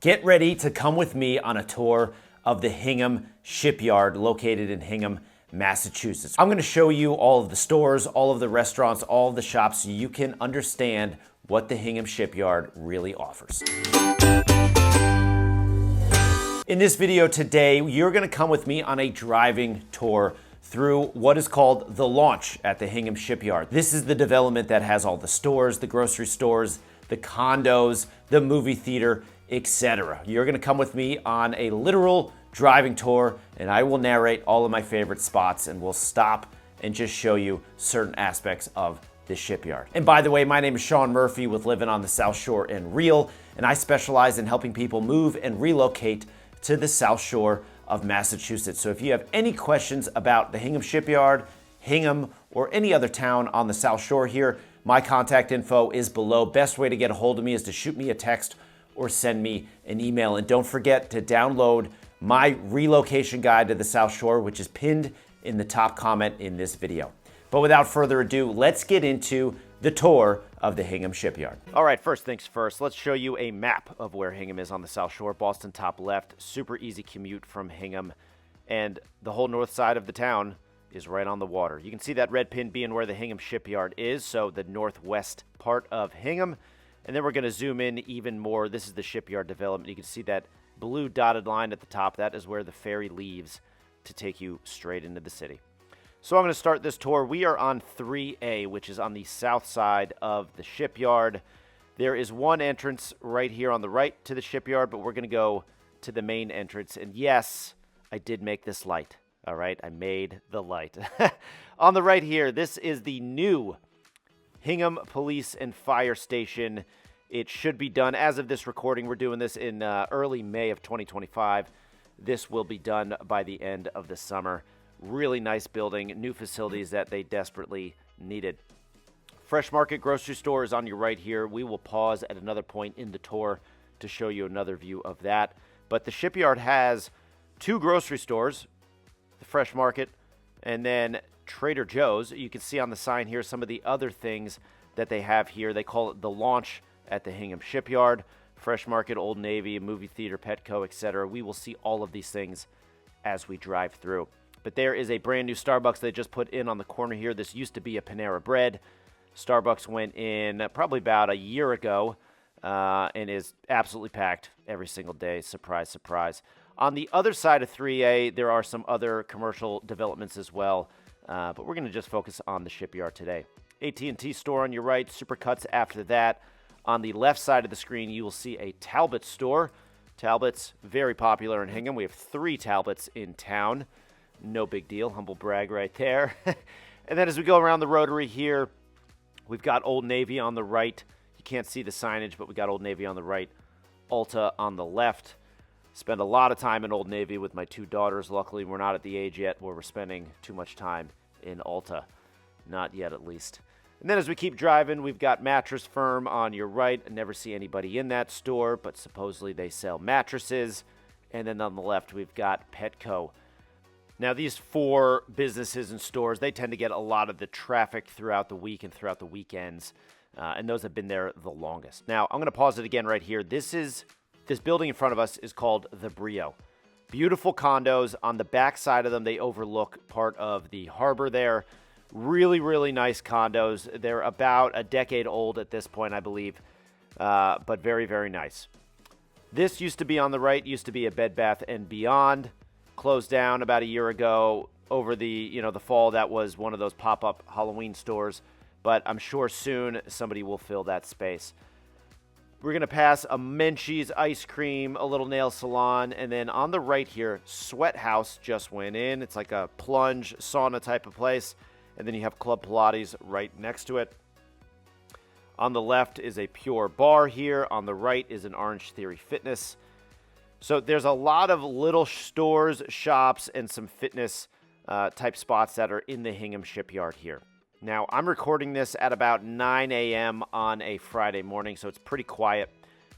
Get ready to come with me on a tour of the Hingham Shipyard located in Hingham, Massachusetts. I'm going to show you all of the stores, all of the restaurants, all of the shops so you can understand what the Hingham Shipyard really offers. In this video today, you're going to come with me on a driving tour through what is called the launch at the Hingham Shipyard. This is the development that has all the stores, the grocery stores, the condos, the movie theater, etc. You're going to come with me on a literal driving tour, and I will narrate all of my favorite spots, and we'll stop and just show you certain aspects of the shipyard. And by the way, my name is Sean Murphy with Living on the South Shore and Real, and I specialize in helping people move and relocate to the South Shore of Massachusetts. So if you have any questions about the Hingham Shipyard, Hingham, or any other town on the South Shore here, my contact info is below. Best way to get a hold of me is to shoot me a text or send me an email. And don't forget to download my relocation guide to the South Shore, which is pinned in the top comment in this video. But without further ado, let's get into the tour of the Hingham Shipyard. All right, first things first, let's show you a map of where Hingham is on the South Shore. Boston top left, super easy commute from Hingham, and the whole north side of the town is right on the water. You can see that red pin being where the Hingham Shipyard is, so the northwest part of Hingham. And then we're going to zoom in even more. This is the shipyard development. You can see that blue dotted line at the top. That is where the ferry leaves to take you straight into the city. So I'm going to start this tour. We are on 3A, which is on the south side of the shipyard. There is one entrance right here on the right to the shipyard, but we're going to go to the main entrance. And yes, I did make this light. All right, I made the light. On the right here, this is the new Hingham Police and Fire Station. It should be done as of this recording. We're doing this in early May of 2025. This will be done by the end of the summer. Really nice building, new facilities that they desperately needed. Fresh Market grocery store is on your right here. We will pause at another point in the tour to show you another view of that. But the shipyard has two grocery stores, the Fresh Market, and then Trader Joe's. You can see on the sign here some of the other things that they have here. They call it the launch at the Hingham Shipyard. Fresh Market, Old Navy, movie theater, Petco, etc. We will see all of these things as we drive through. But there is a brand new Starbucks they just put in on the corner here. This used to be a Panera Bread. Starbucks went in probably about a year ago and is absolutely packed every single day. Surprise, surprise. On the other side of 3A, there are some other commercial developments as well, but we're going to just focus on the shipyard today. AT&T store on your right, Supercuts after that. On the left side of the screen, you will see a Talbot store. Talbot's very popular in Hingham. We have 3 Talbots in town. No big deal, humble brag right there. And then as we go around the rotary here, we've got Old Navy on the right. You can't see the signage, but we got Old Navy on the right, Ulta on the left. Spend a lot of time in Old Navy with my 2 daughters. Luckily, we're not at the age yet where we're spending too much time in Ulta. Not yet, at least. And then as we keep driving, we've got Mattress Firm on your right. I never see anybody in that store, but supposedly they sell mattresses. And then on the left, we've got Petco. Now, these 4 businesses and stores, they tend to get a lot of the traffic throughout the week and throughout the weekends, and those have been there the longest. Now, I'm going to pause it again right here. This building in front of us is called the Brio. Beautiful condos. On the back side of them, they overlook part of the harbor there. Really, really nice condos. They're about a decade old at this point, I believe, but very, very nice. This used to be on the right, used to be a Bed Bath & Beyond. Closed down about a year ago. Over the fall, that was one of those pop-up Halloween stores, but I'm sure soon somebody will fill that space. We're going to pass a Menchie's ice cream, a little nail salon, and then on the right here, Sweat House just went in. It's like a plunge sauna type of place, and then you have Club Pilates right next to it. On the left is a Pure Bar here. On the right is an Orange Theory Fitness. So there's a lot of little stores, shops, and some fitness type spots that are in the Hingham Shipyard here. Now, I'm recording this at about 9 a.m. on a Friday morning, so it's pretty quiet.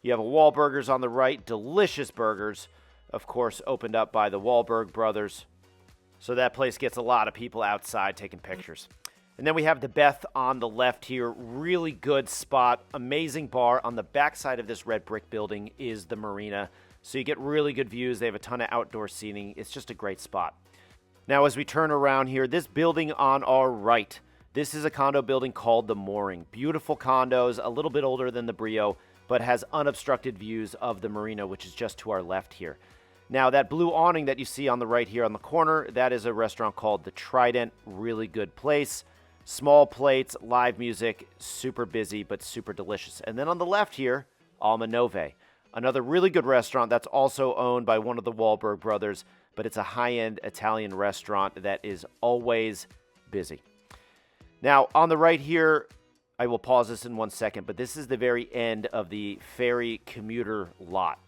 You have a Wahlburgers on the right, delicious burgers, of course, opened up by the Wahlberg brothers. So that place gets a lot of people outside taking pictures. And then we have the Beth on the left here. Really good spot. Amazing bar. On the backside of this red brick building is the Marina. So you get really good views. They have a ton of outdoor seating. It's just a great spot. Now, as we turn around here, this building on our right, this is a condo building called the Mooring. Beautiful condos, a little bit older than the Brio, but has unobstructed views of the Marina, which is just to our left here. Now, that blue awning that you see on the right here on the corner, that is a restaurant called the Trident. Really good place. Small plates, live music, super busy, but super delicious. And then on the left here, Alma Nove, another really good restaurant that's also owned by one of the Wahlburg brothers, but it's a high-end Italian restaurant that is always busy. Now, on the right here, I will pause this in 1 second, but this is the very end of the ferry commuter lot.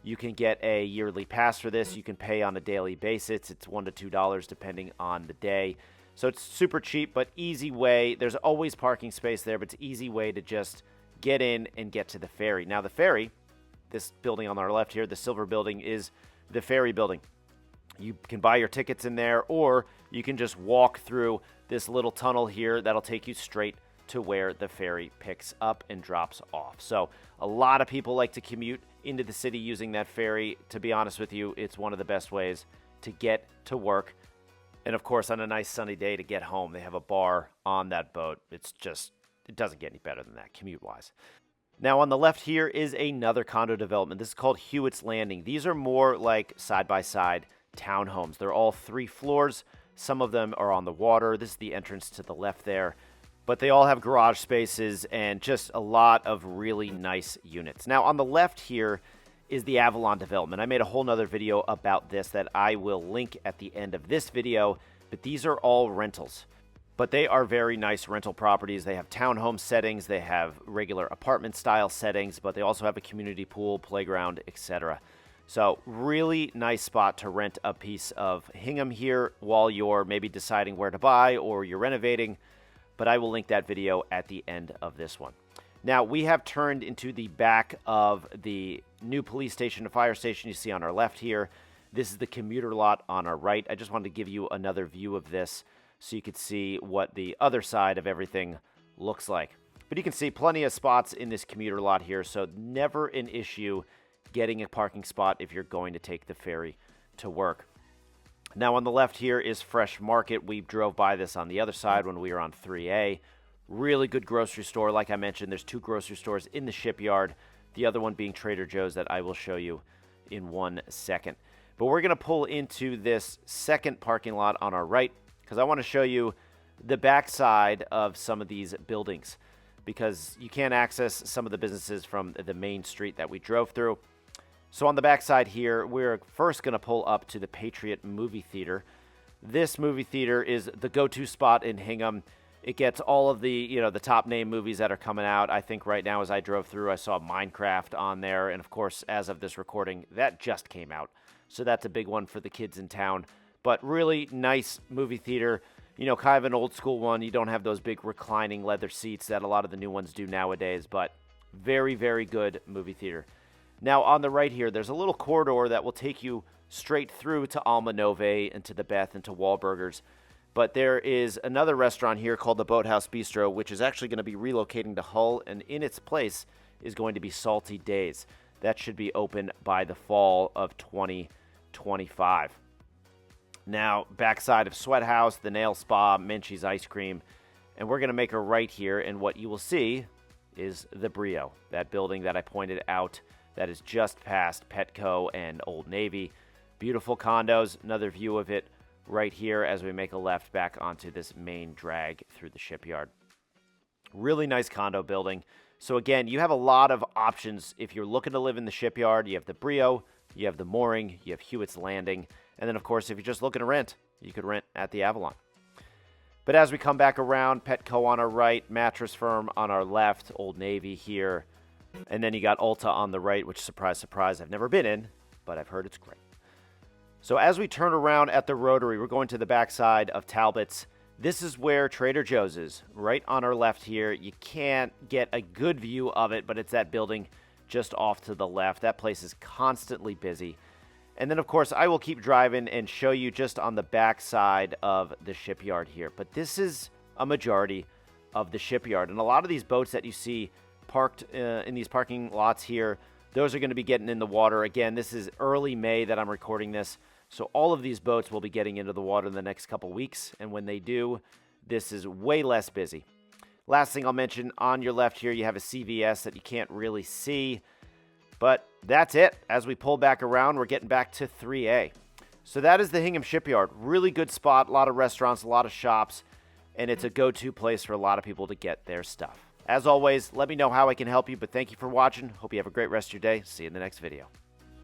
You can get a yearly pass for this. You can pay on a daily basis. It's $1 to $2 depending on the day. So it's super cheap, but easy way. There's always parking space there, but it's easy way to just get in and get to the ferry. Now the ferry, this building on our left here, the silver building, is the ferry building. You can buy your tickets in there, or you can just walk through this little tunnel here that'll take you straight to where the ferry picks up and drops off. So a lot of people like to commute into the city using that ferry. To be honest with you, it's one of the best ways to get to work. And of course, on a nice sunny day to get home, they have a bar on that boat. It doesn't get any better than that commute-wise. Now on the left here is another condo development. This is called Hewitt's Landing. These are more like side-by-side townhomes. They're all 3 floors. Some of them are on the water. This is the entrance to the left there. But they all have garage spaces and just a lot of really nice units. Now on the left here is the Avalon development. I made a whole nother video about this that I will link at the end of this video, but these are all rentals. But they are very nice rental properties. They have townhome settings, they have regular apartment style settings, but they also have a community pool, playground, etc. So really nice spot to rent a piece of Hingham here while you're maybe deciding where to buy or you're renovating, but I will link that video at the end of this one. Now, we have turned into the back of the new police station and fire station you see on our left here. This is the commuter lot on our right. I just wanted to give you another view of this so you could see what the other side of everything looks like. But you can see plenty of spots in this commuter lot here, so never an issue getting a parking spot if you're going to take the ferry to work. Now, on the left here is Fresh Market. We drove by this on the other side when we were on 3A. Really good grocery store. Like I mentioned, there's 2 grocery stores in the shipyard. The other one being Trader Joe's that I will show you in 1 second. But we're going to pull into this second parking lot on our right because I want to show you the backside of some of these buildings because you can't access some of the businesses from the main street that we drove through. So on the backside here, we're first going to pull up to the Patriot Movie Theater. This movie theater is the go-to spot in Hingham. It gets all of the, the top name movies that are coming out. I think right now as I drove through, I saw Minecraft on there. And of course, as of this recording, that just came out. So that's a big one for the kids in town. But really nice movie theater, kind of an old school one. You don't have those big reclining leather seats that a lot of the new ones do nowadays, but very, very good movie theater. Now on the right here, there's a little corridor that will take you straight through to Alma Nove and to the Beth and to Wahlburgers. But there is another restaurant here called the Boathouse Bistro, which is actually going to be relocating to Hull, and in its place is going to be Salty Days. That should be open by the fall of 2025. Now, backside of Sweat House, the Nail Spa, Menchie's Ice Cream, and we're going to make a right here, and what you will see is the Brio, that building that I pointed out that is just past Petco and Old Navy. Beautiful condos, another view of it right here as we make a left back onto this main drag through the shipyard. Really nice condo building. So again, you have a lot of options if you're looking to live in the shipyard. You have the Brio, you have the Mooring, you have Hewitt's Landing, and then of course if you're just looking to rent, you could rent at the Avalon. But as we come back around, Petco on our right, Mattress Firm on our left, Old Navy here, and then you got Ulta on the right, which, surprise, surprise, I've never been in, but I've heard it's great. So as we turn around at the Rotary, we're going to the backside of Talbot's. This is where Trader Joe's is, right on our left here. You can't get a good view of it, but it's that building just off to the left. That place is constantly busy. And then, of course, I will keep driving and show you just on the backside of the shipyard here. But this is a majority of the shipyard. And a lot of these boats that you see parked in these parking lots here, those are going to be getting in the water. Again, this is early May that I'm recording this, so all of these boats will be getting into the water in the next couple weeks, and when they do, this is way less busy. Last thing I'll mention, on your left here, you have a CVS that you can't really see, but that's it. As we pull back around, we're getting back to 3A. So that is the Hingham Shipyard. Really good spot, a lot of restaurants, a lot of shops, and it's a go-to place for a lot of people to get their stuff. As always, let me know how I can help you, but thank you for watching. Hope you have a great rest of your day. See you in the next video.